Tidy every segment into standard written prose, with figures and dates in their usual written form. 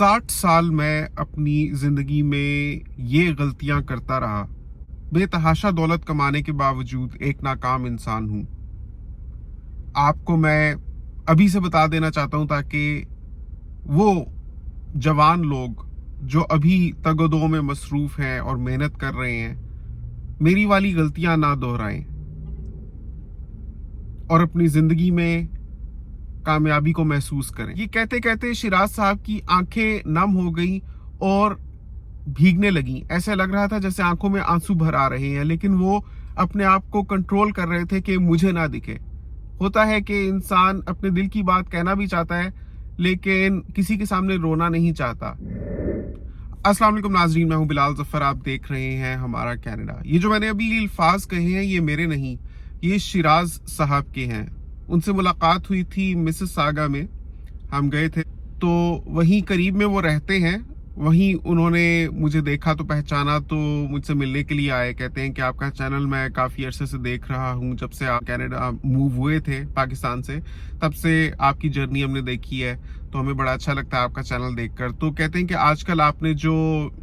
60 साल मैं अपनी ज़िंदगी में ये गलतियां करता रहा। बेतहाशा दौलत कमाने के बावजूद एक नाकाम इंसान हूँ। आपको मैं अभी से बता देना चाहता हूँ ताकि वो जवान लोग जो अभी तगदो में मसरूफ़ हैं और मेहनत कर रहे हैं, मेरी वाली गलतियां ना दोहराएं और अपनी ज़िंदगी में कामयाबी को महसूस करें। ये कहते कहते शिराज साहब की आंखें नम हो गई और भीगने लगी। ऐसे लग रहा था जैसे आंखों में आंसू भर आ रहे हैं, लेकिन वो अपने आप को कंट्रोल कर रहे थे कि मुझे ना दिखे। होता है कि इंसान अपने दिल की बात कहना भी चाहता है, लेकिन किसी के सामने रोना नहीं चाहता। अस्सलाम वालेकुम नाजरीन, मैं हूं बिलाल जफर, आप देख रहे हैं हमारा कनाडा। ये जो मैंने अभी अल्फाज कहे हैं, ये मेरे नहीं, ये शिराज साहब के हैं। उनसे मुलाकात हुई थी मिसेस सागा में, हम गए थे, तो वहीं करीब में वो रहते हैं। वहीं उन्होंने मुझे देखा तो पहचाना, तो मुझसे मिलने के लिए आए। कहते हैं कि आपका चैनल मैं काफ़ी अरसे से देख रहा हूं, जब से आप कनाडा मूव हुए थे पाकिस्तान से, तब से आपकी जर्नी हमने देखी है, तो हमें बड़ा अच्छा लगता है आपका चैनल देखकर। तो कहते हैं कि आजकल आपने जो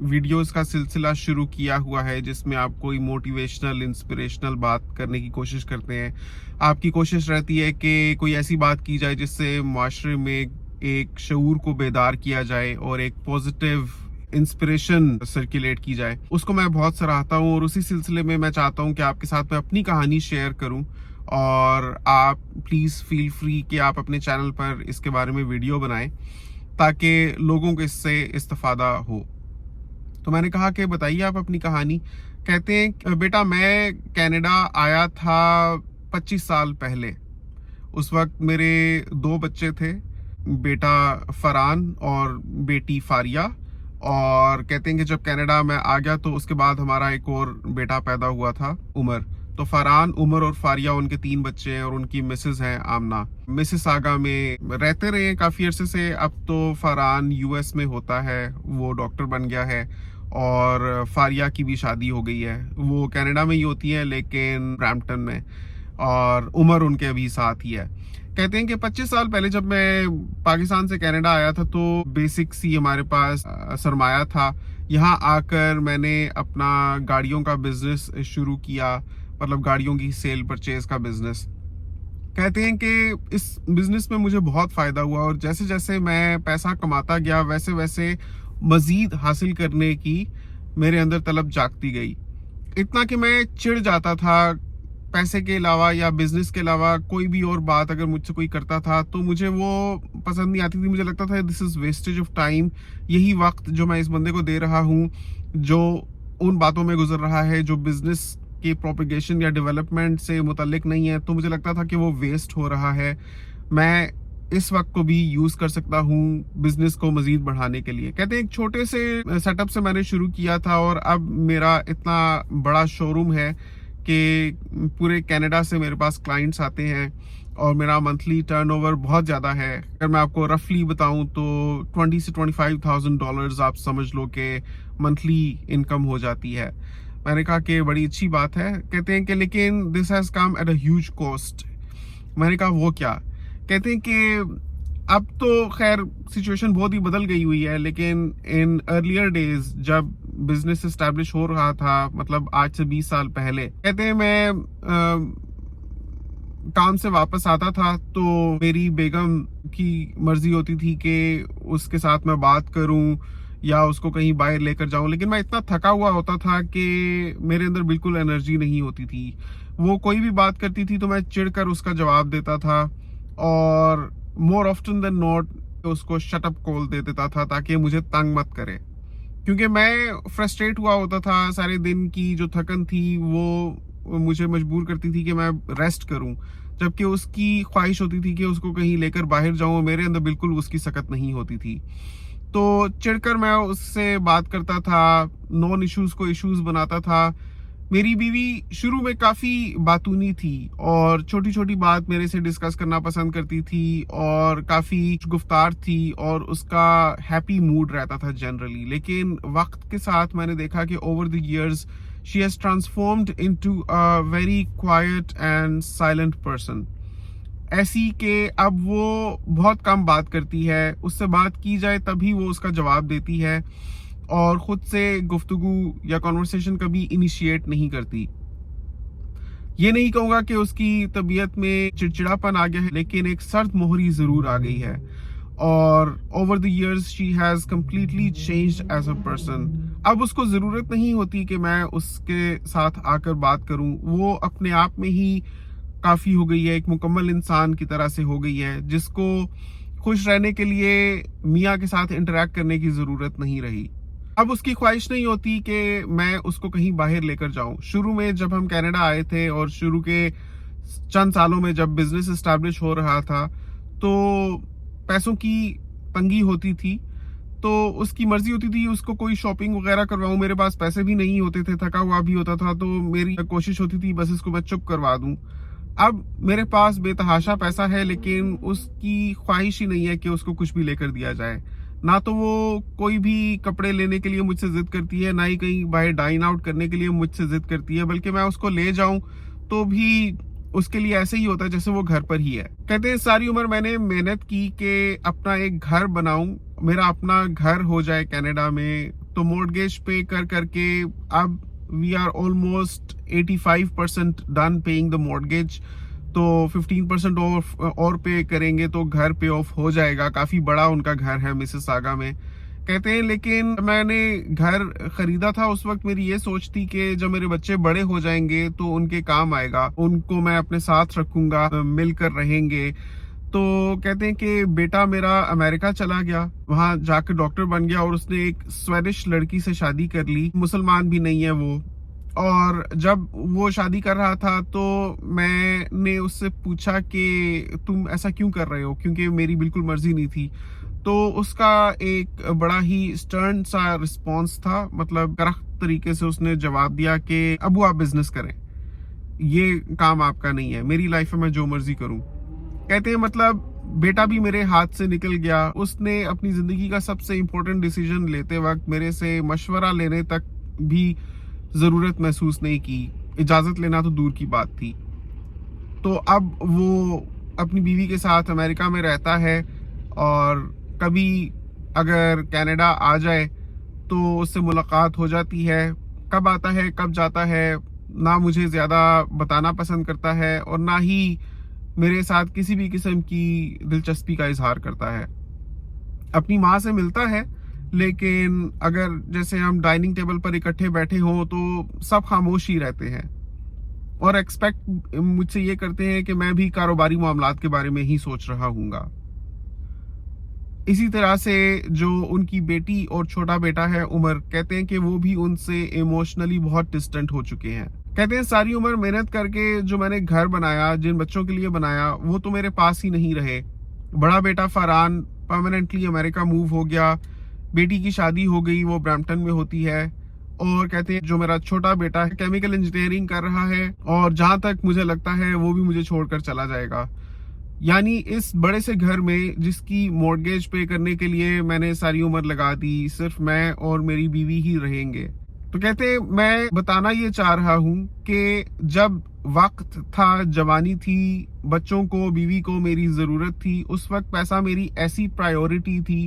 वीडियोस का सिलसिला शुरू किया हुआ है, जिसमें आप कोई मोटिवेशनल इंस्पिरेशनल बात करने की कोशिश करते हैं, आपकी कोशिश रहती है कि कोई ऐसी बात की जाए जिससे माशरे में एक शऊर को बेदार किया जाए और एक पॉजिटिव इंस्पिरेशन सर्कुलेट की जाए, उसको मैं बहुत सराहता हूँ। और उसी सिलसिले में मैं चाहता हूँ कि आपके साथ मैं अपनी कहानी शेयर करूँ, और आप प्लीज़ फील फ्री कि आप अपने चैनल पर इसके बारे में वीडियो बनाएं ताकि लोगों को इससे इस्तिफादा हो। तो मैंने कहा कि बताइए आप अपनी कहानी। कहते हैं बेटा, मैं कनाडा आया था 25 साल पहले। उस वक्त मेरे 2 बच्चे थे, बेटा फरहान और बेटी फारिया। और कहते हैं कि जब कनाडा में आ गया तो उसके बाद हमारा एक और बेटा पैदा हुआ था, उमर। तो फरहान, उमर और फारिया, उनके 3 बच्चे हैं और उनकी मिसेस हैं आमना। मिसेस सागा में रहते रहे काफ़ी अरसे से। अब तो फरहान यूएस में होता है, वो डॉक्टर बन गया है। और फारिया की भी शादी हो गई है, वो कनाडा में ही होती है लेकिन ब्रैम्पटन में। और उमर उनके अभी साथ ही है। कहते हैं कि 25 साल पहले जब मैं पाकिस्तान से कनाडा आया था, तो बेसिक सी हमारे पास सरमाया था। यहाँ आकर मैंने अपना गाड़ियों का बिजनेस शुरू किया, मतलब गाड़ियों की सेल परचेज का बिजनेस। कहते हैं कि इस बिजनेस में मुझे बहुत फ़ायदा हुआ, और जैसे जैसे मैं पैसा कमाता गया वैसे वैसे मज़ीद हासिल करने की मेरे अंदर तलब जागती गई। इतना कि मैं चिढ़ जाता था, पैसे के अलावा या बिजनेस के अलावा कोई भी और बात अगर मुझसे कोई करता था तो मुझे वो पसंद नहीं आती थी। मुझे लगता था this is wastage of time. यही वक्त जो मैं इस बंदे को दे रहा हूँ, जो उन बातों में गुजर रहा है जो बिजनेस के प्रोपिगेशन या डेवलपमेंट से मुतल्लिक नहीं है, तो मुझे लगता था कि वो वेस्ट हो रहा है। मैं इस वक्त को भी यूज़ कर सकता हूँ बिजनेस को मज़ीद बढ़ाने के लिए। कहते हैं एक छोटे से सेटअप से मैंने शुरू किया था, और अब मेरा इतना बड़ा शोरूम है कि पूरे कनाडा से मेरे पास क्लाइंट्स आते हैं, और मेरा मंथली टर्नओवर बहुत ज़्यादा है। अगर मैं आपको रफली बताऊं तो 20 से $25,000 आप समझ लो कि मंथली इनकम हो जाती है। मैंने कहा कि बड़ी अच्छी बात है। कहते हैं कि लेकिन this has come at a huge cost. मैंने कहा वो क्या? कहते हैं कि अब तो खैर सिचुएशन बहुत ही बदल गई हुई है, लेकिन इन अर्लियर डेज जब बिजनेस एस्टैब्लिश हो रहा था, मतलब आज से 20 साल पहले, कहते हैं मैं काम से वापस आता था तो मेरी बेगम की मर्जी होती थी कि उसके साथ मैं बात करूं या उसको कहीं बाहर लेकर जाऊं, लेकिन मैं इतना थका हुआ होता था कि मेरे अंदर बिल्कुल एनर्जी नहीं होती थी। वो कोई भी बात करती थी तो मैं चिढ़कर उसका जवाब देता था, और मोर ऑफ्टन देन नॉट उसको शट अप कॉल दे देता था ताकि मुझे तंग मत करे, क्योंकि मैं फ्रस्ट्रेट हुआ होता था। सारे दिन की जो थकन थी वो मुझे मजबूर करती थी कि मैं रेस्ट करूं, जबकि उसकी ख्वाहिश होती थी कि उसको कहीं लेकर बाहर जाऊं। मेरे अंदर बिल्कुल उसकी सकत नहीं होती थी, तो चिढ़कर मैं उससे बात करता था, नॉन इश्यूज को इश्यूज बनाता था। मेरी बीवी शुरू में काफ़ी बातूनी थी और छोटी छोटी बात मेरे से डिस्कस करना पसंद करती थी, और काफ़ी गुफ्तार थी, और उसका हैप्पी मूड रहता था जनरली। लेकिन वक्त के साथ मैंने देखा कि over the years she has transformed into a very quiet and silent person. ऐसी कि अब वो बहुत कम बात करती है, उससे बात की जाए तभी वो उसका जवाब देती है और खुद से गुफ्तगू या कॉन्वर्सेशन कभी इनिशिएट नहीं करती। ये नहीं कहूँगा कि उसकी तबीयत में चिड़चिड़ापन आ गया है, लेकिन एक सर्द मोहरी ज़रूर आ गई है और over the years she has completely changed as a person. अब उसको ज़रूरत नहीं होती कि मैं उसके साथ आकर बात करूं, वो अपने आप में ही काफ़ी हो गई है, एक मुकम्मल इंसान की तरह से हो गई है, जिसको खुश रहने के लिए मियाँ के साथ इंटरेक्ट करने की ज़रूरत नहीं रही। अब उसकी ख्वाहिश नहीं होती कि मैं उसको कहीं बाहर लेकर जाऊं। शुरू में जब हम कनाडा आए थे और शुरू के चंद सालों में जब बिजनेस एस्टैब्लिश हो रहा था, तो पैसों की तंगी होती थी, तो उसकी मर्जी होती थी उसको कोई शॉपिंग वगैरह करवाऊं। मेरे पास पैसे भी नहीं होते थे, थका हुआ भी होता था, तो मेरी कोशिश होती थी बस इसको मैं चुप करवा दूं। अब मेरे पास बेतहाशा पैसा है, लेकिन उसकी ख्वाहिश ही नहीं है कि उसको कुछ भी लेकर दिया जाए। ना तो वो कोई भी कपड़े लेने के लिए मुझसे जिद करती है, ना ही कहीं बाहर डाइन आउट करने के लिए मुझसे जिद करती है, बल्कि मैं उसको ले जाऊं तो भी उसके लिए ऐसे ही होता है जैसे वो घर पर ही है। कहते हैं सारी उम्र मैंने मेहनत की कि अपना एक घर बनाऊं, मेरा अपना घर हो जाए कनाडा में, तो मॉर्गेज पे कर करके अब we are almost 85% done paying the mortgage, तो 15% और पे करेंगे तो घर पे ऑफ हो जाएगा। काफी बड़ा उनका घर है मिसिसागा में। कहते हैं लेकिन मैंने घर खरीदा था उस वक्त मेरी ये सोच थी कि जब मेरे बच्चे बड़े हो जाएंगे तो उनके काम आएगा, उनको मैं अपने साथ रखूंगा, मिलकर रहेंगे। तो कहते हैं कि बेटा मेरा अमेरिका चला गया, वहां जाकर डॉक्टर बन गया और उसने एक स्वेडिश लड़की से शादी कर ली, मुसलमान भी नहीं है वो। और जब वो शादी कर रहा था तो मैंने उससे पूछा कि तुम ऐसा क्यों कर रहे हो, क्योंकि मेरी बिल्कुल मर्जी नहीं थी। तो उसका एक बड़ा ही स्टर्न सा रिस्पॉन्स था, मतलब करख्त तरीके से उसने जवाब दिया कि अबू आप बिजनेस करें, ये काम आपका नहीं है, मेरी लाइफ में मैं जो मर्जी करूं। कहते हैं मतलब बेटा भी मेरे हाथ से निकल गया। उसने अपनी जिंदगी का सबसे इम्पोर्टेंट डिसीजन लेते वक्त मेरे से मशवरा लेने तक भी जरूरत महसूस नहीं की, इजाजत लेना तो दूर की बात थी। तो अब वो अपनी बीवी के साथ अमेरिका में रहता है और कभी अगर कनाडा आ जाए तो उससे मुलाकात हो जाती है। कब आता है कब जाता है ना मुझे ज्यादा बताना पसंद करता है और ना ही मेरे साथ किसी भी किस्म की दिलचस्पी का इजहार करता है। अपनी माँ से मिलता है, लेकिन अगर जैसे हम डाइनिंग टेबल पर इकट्ठे बैठे हों तो सब खामोश ही रहते हैं और एक्सपेक्ट मुझसे ये करते हैं कि मैं भी कारोबारी मामलात के बारे में ही सोच रहा हूँगा। इसी तरह से जो उनकी बेटी और छोटा बेटा है उमर, कहते हैं कि वो भी उनसे इमोशनली बहुत डिस्टेंट हो चुके हैं। कहते हैं सारी उम्र मेहनत करके जो मैंने घर बनाया, जिन बच्चों के लिए बनाया, वो तो मेरे पास ही नहीं रहे। बड़ा बेटा फरहान परमानेंटली अमेरिका मूव हो गया, बेटी की शादी हो गई, वो ब्रैम्पटन में होती है। और कहते हैं जो मेरा छोटा बेटा है केमिकल इंजीनियरिंग कर रहा है और जहां तक मुझे लगता है वो भी मुझे छोड़कर चला जाएगा। यानी इस बड़े से घर में जिसकी मॉर्गेज पे करने के लिए मैंने सारी उम्र लगा दी, सिर्फ मैं और मेरी बीवी ही रहेंगे। तो कहते हैं मैं बताना ये चाह रहा हूँ कि जब वक्त था, जवानी थी, बच्चों को, बीवी को मेरी जरूरत थी, उस वक्त पैसा मेरी ऐसी प्रायोरिटी थी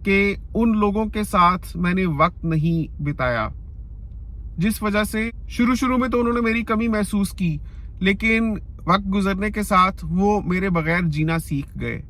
कि उन लोगों के साथ मैंने वक्त नहीं बिताया, जिस वजह से शुरू में तो उन्होंने मेरी कमी महसूस की, लेकिन वक्त गुजरने के साथ वो मेरे बगैर जीना सीख गए,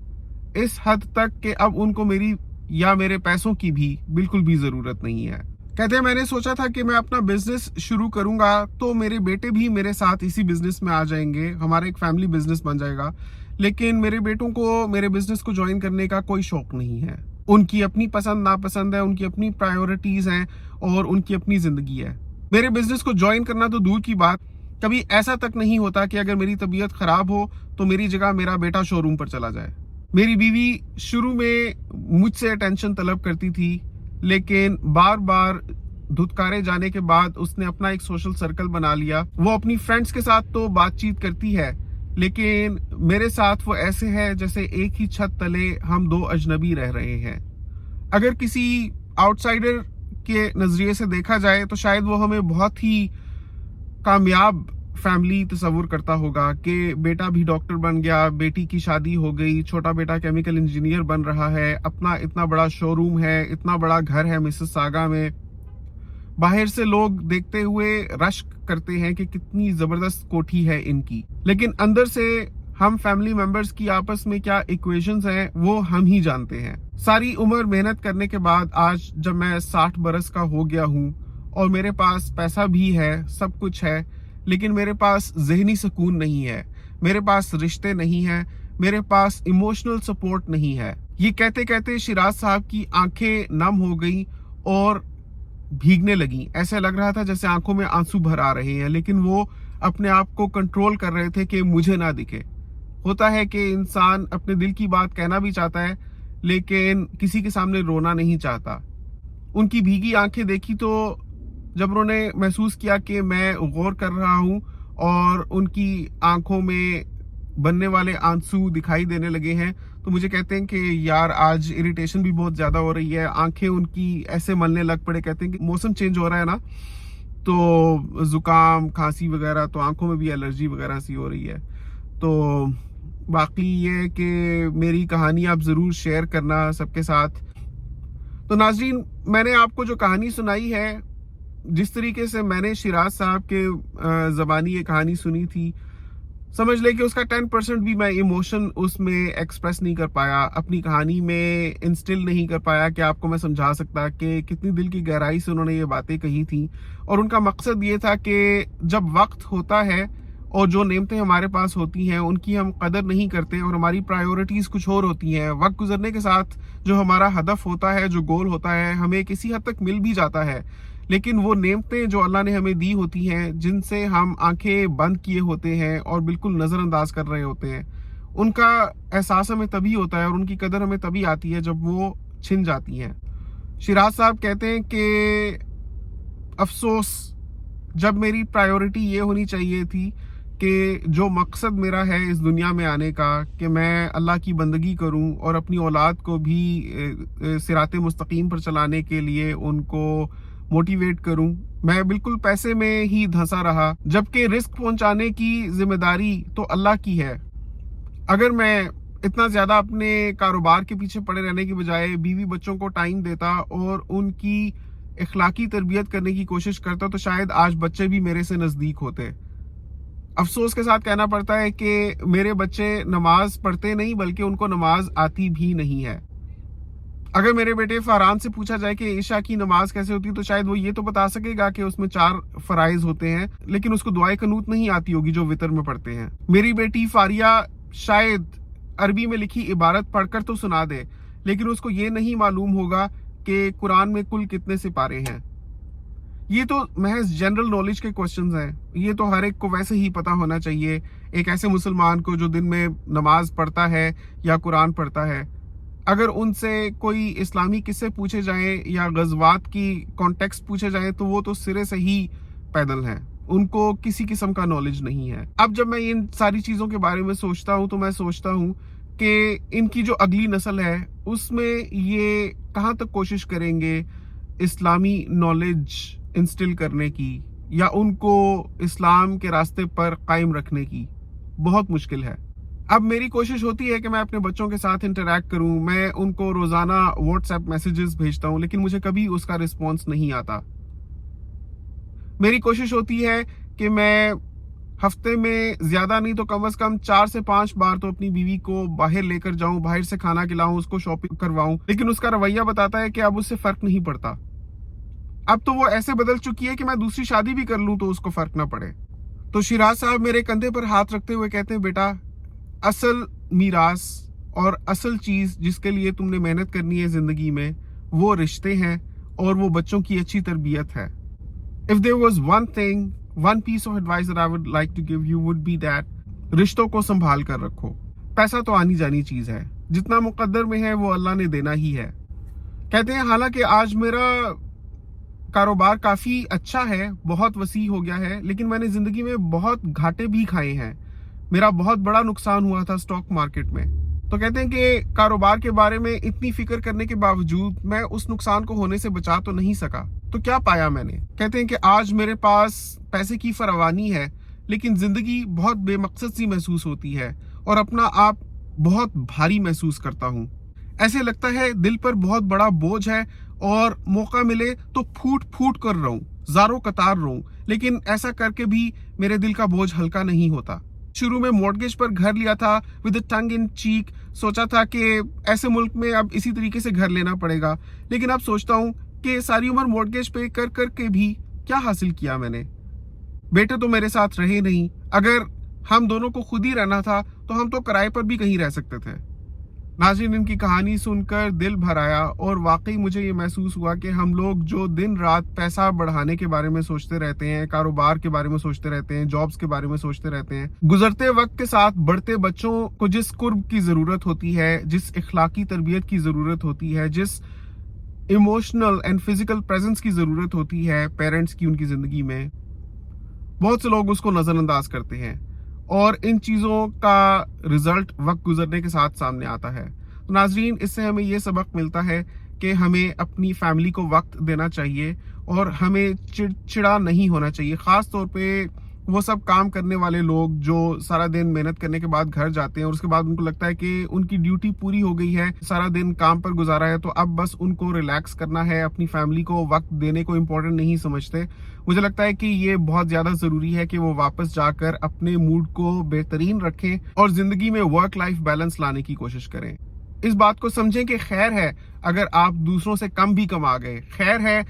इस हद तक कि अब उनको मेरी या मेरे पैसों की भी बिल्कुल भी जरूरत नहीं है। कहते हैं मैंने सोचा था कि मैं अपना बिजनेस शुरू करूंगा तो मेरे बेटे भी मेरे साथ इसी बिजनेस में आ जाएंगे, हमारा एक फैमिली बिजनेस बन जाएगा। लेकिन मेरे बेटों को मेरे बिजनेस को ज्वाइन करने का कोई शौक नहीं है। उनकी अपनी पसंद नापसंद है, उनकी अपनी प्रायोरिटीज हैं और उनकी अपनी जिंदगी है। मेरे बिजनेस को ज्वाइन करना तो दूर की बात, कभी ऐसा तक नहीं होता कि अगर मेरी तबीयत खराब हो तो मेरी जगह मेरा बेटा शोरूम पर चला जाए। मेरी बीवी शुरू में मुझसे अटेंशन तलब करती थी, लेकिन बार बार धुतकारे जाने के बाद उसने अपना एक सोशल सर्कल बना लिया। वो अपनी फ्रेंड्स के साथ तो बातचीत करती है, लेकिन मेरे साथ वो ऐसे है जैसे एक ही छत तले हम दो अजनबी रह रहे हैं। अगर किसी आउटसाइडर के नजरिए से देखा जाए तो शायद वो हमें बहुत ही कामयाब फैमिली तसव्वुर करता होगा कि बेटा भी डॉक्टर बन गया, बेटी की शादी हो गई, छोटा बेटा केमिकल इंजीनियर बन रहा है, अपना इतना बड़ा शोरूम है, इतना बड़ा घर है मिसिसागा में। बाहर से लोग देखते हुए रश्क करते हैं कि कितनी जबरदस्त कोठी है इनकी, लेकिन अंदर से हम फैमिली मेंबर्स की आपस में क्या इक्वेशंस हैं वो हम ही जानते हैं। सारी उम्र मेहनत करने के बाद आज जब मैं 60 बरस का हो गया हूँ और मेरे पास पैसा भी है, सब कुछ है, लेकिन मेरे पास ज़हनी सुकून नहीं है, मेरे पास रिश्ते नहीं है, मेरे पास इमोशनल सपोर्ट नहीं है। ये कहते कहते शिराज साहब की आंखें नम हो गई और भीगने लगी। ऐसे लग रहा था जैसे आंखों में आंसू भर आ रहे हैं, लेकिन वो अपने आप को कंट्रोल कर रहे थे कि मुझे ना दिखे। होता है कि इंसान अपने दिल की बात कहना भी चाहता है, लेकिन किसी के सामने रोना नहीं चाहता। उनकी भीगी आंखें देखी तो जब उन्होंने महसूस किया कि मैं गौर कर रहा हूं और उनकी आंखों में बनने वाले आंसू दिखाई देने लगे हैं, तो मुझे कहते हैं कि यार आज इरिटेशन भी बहुत ज्यादा हो रही है। आंखें उनकी ऐसे मलने लग पड़े। कहते हैं कि मौसम चेंज हो रहा है ना, तो जुकाम खांसी वगैरह, तो आंखों में भी एलर्जी वगैरह सी हो रही है। तो बाकी ये कि मेरी कहानी आप जरूर शेयर करना सबके साथ। तो नाजरीन, मैंने आपको जो कहानी सुनाई है, जिस तरीके से मैंने शिराज साहब के ज़बानी ये कहानी सुनी थी, समझ ले कि उसका 10% भी मैं इमोशन उसमें एक्सप्रेस नहीं कर पाया, अपनी कहानी में इंस्टिल नहीं कर पाया कि आपको मैं समझा सकता कि कितनी दिल की गहराई से उन्होंने ये बातें कही थी। और उनका मकसद ये था कि जब वक्त होता है और जो नेमतें हमारे पास होती हैं उनकी हम कदर नहीं करते और हमारी प्रायोरिटीज कुछ और होती हैं। वक्त गुजरने के साथ जो हमारा हदफ होता है, जो गोल होता है, हमें किसी हद तक मिल भी जाता है, लेकिन वो नेमतें जो अल्लाह ने हमें दी होती हैं, जिनसे हम आंखें बंद किए होते हैं और बिल्कुल नज़रअंदाज कर रहे होते हैं, उनका एहसास हमें तभी होता है और उनकी कदर हमें तभी आती है जब वो छिन जाती हैं। शिराज साहब कहते हैं कि अफसोस, जब मेरी प्रायोरिटी ये होनी चाहिए थी कि जो मकसद मेरा है इस दुनिया में आने का, कि मैं अल्लाह की बंदगी करूं और अपनी औलाद को भी सिराते मुस्तकीम पर चलाने के लिए उनको मोटिवेट करूं, मैं बिल्कुल पैसे में ही धंसा रहा, जबकि रिस्क पहुंचाने की जिम्मेदारी तो अल्लाह की है। अगर मैं इतना ज्यादा अपने कारोबार के पीछे पड़े रहने की बजाय बीवी बच्चों को टाइम देता और उनकी इखलाकी तरबियत करने की कोशिश करता, तो शायद आज बच्चे भी मेरे से नजदीक होते। अफसोस के साथ कहना पड़ता है कि मेरे बच्चे नमाज पढ़ते नहीं, बल्कि उनको नमाज आती भी नहीं है। अगर मेरे बेटे फरहान से पूछा जाए कि ईशा की नमाज कैसे होती है, तो शायद वो ये तो बता सकेगा कि उसमें 4 फराइज होते हैं, लेकिन उसको दुआए कनूत नहीं आती होगी जो वितर में पढ़ते हैं। मेरी बेटी फारिया शायद अरबी में लिखी इबारत पढ़कर तो सुना दे, लेकिन उसको ये नहीं मालूम होगा कि कुरान में कुल कितने सिपारे हैं। ये तो महज जनरल नॉलेज के क्वेश्चंस हैं, ये तो हर एक को वैसे ही पता होना चाहिए, एक ऐसे मुसलमान को जो दिन में नमाज पढ़ता है या कुरान पढ़ता है। अगर उनसे कोई इस्लामी किस्से पूछे जाएं या गज़वात की कॉन्टेक्स्ट पूछे जाएं, तो वो तो सिरे से ही पैदल हैं, उनको किसी किस्म का नॉलेज नहीं है। अब जब मैं इन सारी चीज़ों के बारे में सोचता हूँ, तो मैं सोचता हूँ कि इनकी जो अगली नस्ल है उसमें ये कहाँ तक कोशिश करेंगे इस्लामी नॉलेज इंस्टिल करने की या उनको इस्लाम के रास्ते पर कायम रखने की। बहुत मुश्किल है। अब मेरी कोशिश होती है कि मैं अपने बच्चों के साथ इंटरैक्ट करूं, मैं उनको रोजाना व्हाट्सएप मैसेजेस भेजता हूं, लेकिन मुझे कभी उसका रिस्पॉन्स नहीं आता। मेरी कोशिश होती है कि मैं हफ्ते में ज्यादा नहीं तो कम से कम 4 से 5 बार तो अपनी बीवी को बाहर लेकर जाऊं, बाहर से खाना खिलाऊं, उसको शॉपिंग करवाऊं, लेकिन उसका रवैया बताता है कि अब उससे फर्क नहीं पड़ता। अब तो वो ऐसे बदल चुकी है कि मैं दूसरी शादी भी कर लूं तो उसको फर्क ना पड़े। तो शिराज साहब मेरे कंधे पर हाथ रखते हुए कहते हैं, बेटा, असल मीरास और असल चीज जिसके लिए तुमने मेहनत करनी है जिंदगी में, वो रिश्ते हैं और वो बच्चों की अच्छी तरबियत है। If there was one thing, one piece of advice that I would like to give you would be that, रिश्तों को संभाल कर रखो। पैसा तो आनी जानी चीज है, जितना मुकद्दर में है वो अल्लाह ने देना ही है। कहते हैं हालांकि आज मेरा कारोबार काफी अच्छा है, बहुत वसी हो गया है, लेकिन मैंने जिंदगी में बहुत घाटे भी खाए हैं। मेरा बहुत बड़ा नुकसान हुआ था स्टॉक मार्केट में। तो कहते हैं कि कारोबार के बारे में इतनी फिक्र करने के बावजूद मैं उस नुकसान को होने से बचा तो नहीं सका। तो क्या पाया मैंने? कहते हैं कि आज मेरे पास पैसे की फरावानी है, लेकिन जिंदगी बहुत बेमकसद सी महसूस होती है और अपना आप बहुत भारी महसूस करता हूँ। ऐसे लगता है दिल पर बहुत बड़ा बोझ है और मौका मिले तो फूट फूट कर रहूं, ज़ारों कतार रहूं, लेकिन ऐसा करके भी मेरे दिल का बोझ हल्का नहीं होता। शुरू में मॉर्गेज पर घर लिया था विद टंग इन चीक, सोचा था कि ऐसे मुल्क में अब इसी तरीके से घर लेना पड़ेगा, लेकिन अब सोचता हूँ कि सारी उम्र मॉर्गेज पे कर कर के भी क्या हासिल किया मैंने। बेटे तो मेरे साथ रहे नहीं, अगर हम दोनों को खुद ही रहना था तो हम तो किराए पर भी कहीं रह सकते थे। नाज़रीन, इनकी कहानी सुनकर दिल भर आया और वाकई मुझे ये महसूस हुआ कि हम लोग जो दिन रात पैसा बढ़ाने के बारे में सोचते रहते हैं, कारोबार के बारे में सोचते रहते हैं, जॉब्स के बारे में सोचते रहते हैं, गुजरते वक्त के साथ बढ़ते बच्चों को जिस कुर्ब की जरूरत होती है, जिस इखलाकी तरबियत की जरूरत होती है, जिस इमोशनल एंड फिजिकल प्रेजेंस की जरूरत होती है पेरेंट्स की उनकी जिंदगी में, बहुत से लोग उसको नजरअंदाज करते हैं और इन चीज़ों का रिजल्ट वक्त गुजरने के साथ सामने आता है। तो नाजरीन, इससे हमें ये सबक मिलता है कि हमें अपनी फैमिली को वक्त देना चाहिए और हमें चिड़चिड़ा नहीं होना चाहिए। ख़ास तौर पे वो सब काम करने वाले लोग जो सारा दिन मेहनत करने के बाद घर जाते हैं और उसके बाद उनको लगता है कि उनकी ड्यूटी पूरी हो गई है, सारा दिन काम पर गुजारा है, तो अब बस उनको रिलैक्स करना है, अपनी फैमिली को वक्त देने को इम्पोर्टेंट नहीं समझते। मुझे लगता है कि ये बहुत ज्यादा जरूरी है कि वो वापस जाकर अपने मूड को बेहतरीन रखें और जिंदगी में वर्क लाइफ बैलेंस लाने की कोशिश करें। इस बात को समझें कि खैर है अगर आप दूसरों से कम भी कमा गए, खैर है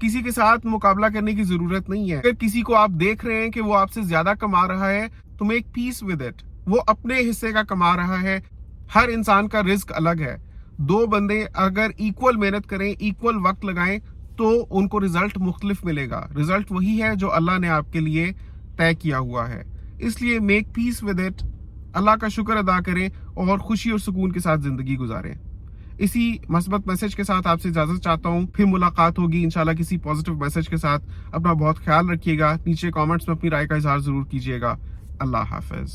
किसी के साथ मुकाबला करने की जरूरत नहीं है। अगर किसी को आप देख रहे हैं कि वो आपसे ज्यादा कमा रहा है तो मेक पीस विद इट, वो अपने हिस्से का कमा रहा है। हर इंसान का रिस्क अलग है। दो बंदे अगर इक्वल मेहनत करें, इक्वल वक्त लगाएं, तो उनको रिजल्ट मुख्तलिफ मिलेगा। रिजल्ट वही है जो अल्लाह ने आपके लिए तय किया हुआ है। इसलिए मेक पीस विद इट, अल्लाह का शुक्र अदा करें और खुशी और सुकून के साथ जिंदगी गुजारें। इसी मस्बत मैसेज के साथ आपसे इजाजत चाहता हूँ। फिर मुलाकात होगी इंशाल्लाह किसी पॉजिटिव मैसेज के साथ। अपना बहुत ख्याल रखिएगा। नीचे कमेंट्स में अपनी राय का इजहार जरूर कीजिएगा। अल्लाह हाफिज।